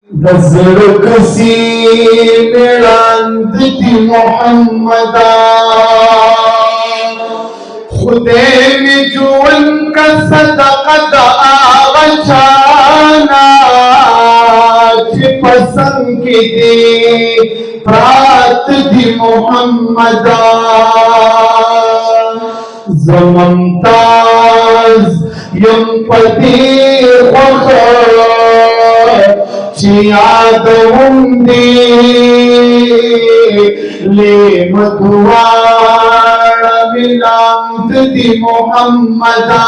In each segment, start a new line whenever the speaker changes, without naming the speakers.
नजर कसी मिळांती मोहम्मदा खुदे में जुअन का सदक़त आवचाना पसंद की दी प्रात दी मोहम्मदा जममताज यम पदी चियादुंदी ले मधुवाड़ विलामत दी मोहम्मदा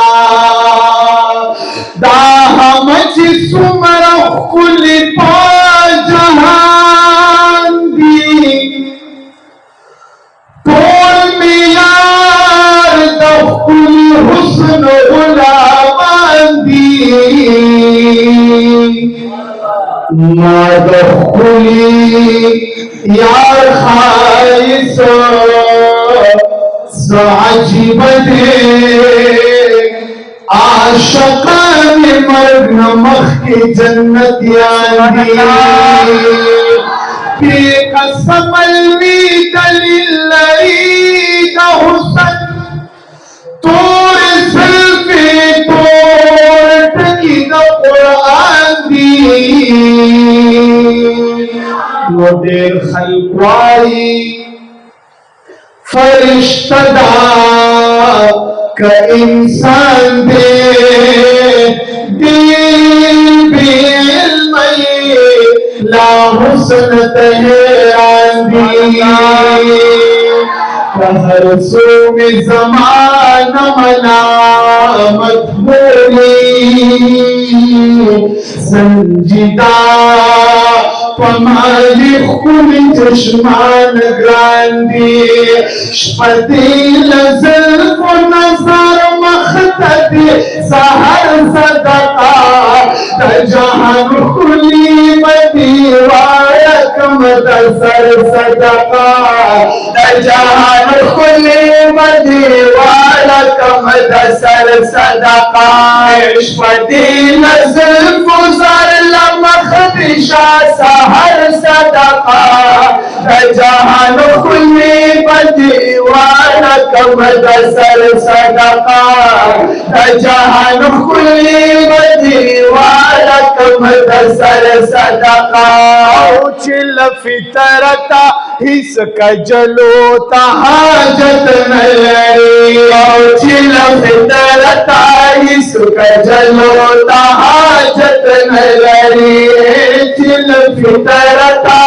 दाहम जिसुमर कुल पा जहान दी तोल में यार दखुल हुस्न गुलामान दी दखुली यार खाइस साजिबदे आशकान मर्ग नमख के जन्नत यानी कसम दलील का हुसन तोड़ जुल्फे तोड़ की कुरान दी वो देर खलवाई फरिश्ता का इंसान दे दिल ला हुस्न तेहरान दी हर सो में ज़माना मलामत बोली संजीदा पमाली खुल चश्मान ग्रांदी शपतिल ज़ल्फ नज़र मख्तती सहर सदका जहान खुली मदीवार कमदसर सदका जहान खुली मदीवार कमदसर सदका इश्क़-ए-दिल ज़ुल्फ़ ज़र लमख़दिशा सहर सदका जहान खुली मदीवार कमदसर सदका जहान खुली मदीवार कमदसर सदका चिल फितरता इसका जलोता हाजत नलरी चिल फितरता इसका जलोता हाजत नलरी चिल फितरता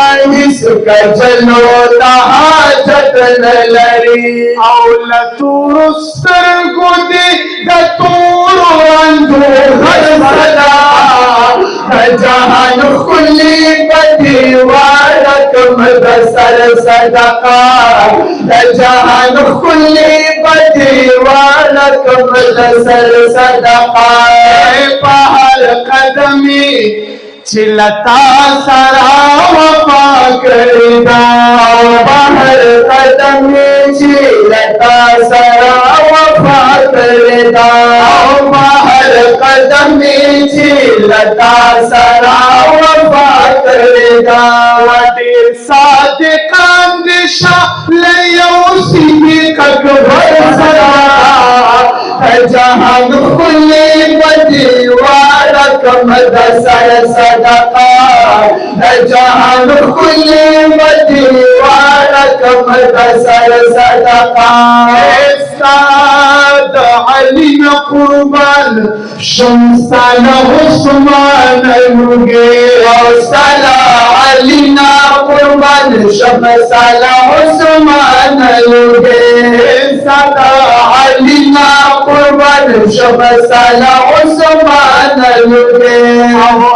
इसका जलोता हाजत नलरी औला तुरुस्तर गुदी दतूर अंदूर सदा जहान खुली मदीवार कमदसर सदका जहान खुली मदीवार कमदसर सदका पहल कदमी चिलता सरा वफा करदा पहल कदमी चिलता सरा वफा करदा पहल कदमी चिलता सरा वफा करदा वदीर सादिकान दिशा लयोसी ककबर सरा जहान खुली मदीवार कमदसर सदका जहान खुली मदीवार कमदसर सदका साद अली न कुर्बान शमसान उस्मान लुगे साला अली न कुर्बान शमसान उस्मान लुगे सादा अली न कुर्बान शमसान उस्मान लुगे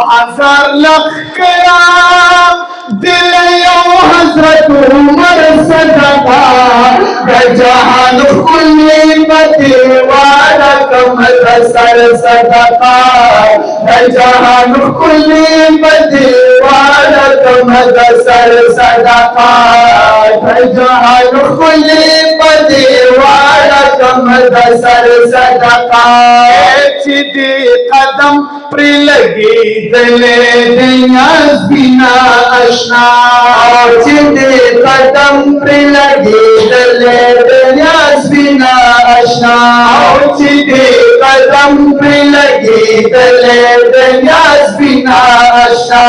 हजार लख कराम दिल यो हजरत उमर सदका जहान खुली मदीवार कमदसर सदका जहान खुली मदीवार कमद सर सदका जहान खुली बदीवारा कमद सर सदका चिदी कदम प्री लगी दले दियास बिना अशना चिदी कदम प्री लगी दले दियास बिना अशना चिदी कदम प्री लगी दले दियास बिना अशना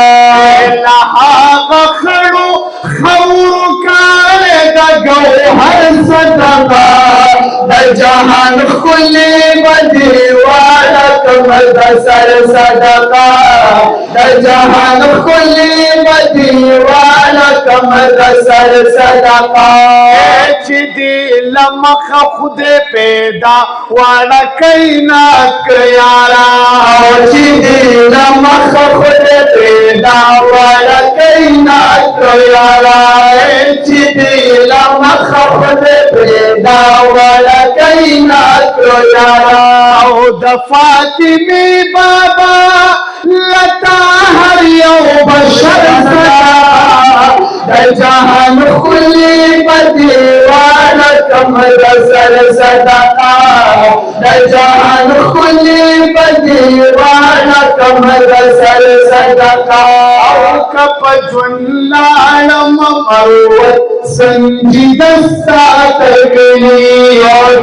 लहा बखड़ू खौर काले दा गौहर सदका जहान खुली बदीवारा कमद सर सदका जहान खुली बदीवारा कमद सर सदका चिदी लमख खुद पैदा वाला कैनाक यारा चिदी लमख खुद पैदा वाला कैनाक यारा चिदी लमख खुद पैदा वाला कैनाक यारा द फातिमी बाबा लता हर यौ बशर जहान खुली बदीवारा कमद सर सदका जहान खुली बदीवारा कमद सर सदका कप जुल्लाम मरुवत संजीदस्ता तगनी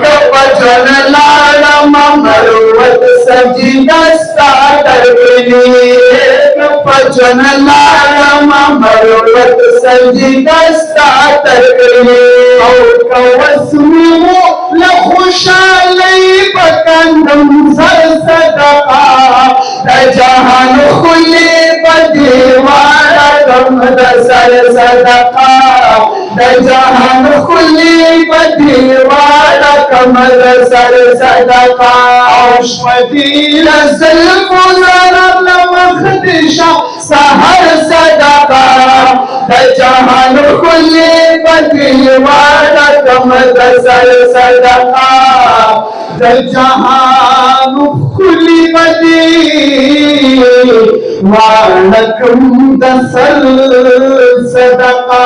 कप जुल्लाम मरुवत संजीदस्ता तगनी कप जुल्लाम मरुवत संजीदस्ता तगनी कवस्मो लखुशाली बकंदम सर सदका जहान खुली बदीवारा कमद सर सदका जहान खुली बदीवारा कमद सर सदका औषधीर ज़ुल्फ़ ज़रब मखदिशा सहर सदका जहान खुली बदीवारा कमद सर सदका जहान खुली बदीवारा कमद सर सदका।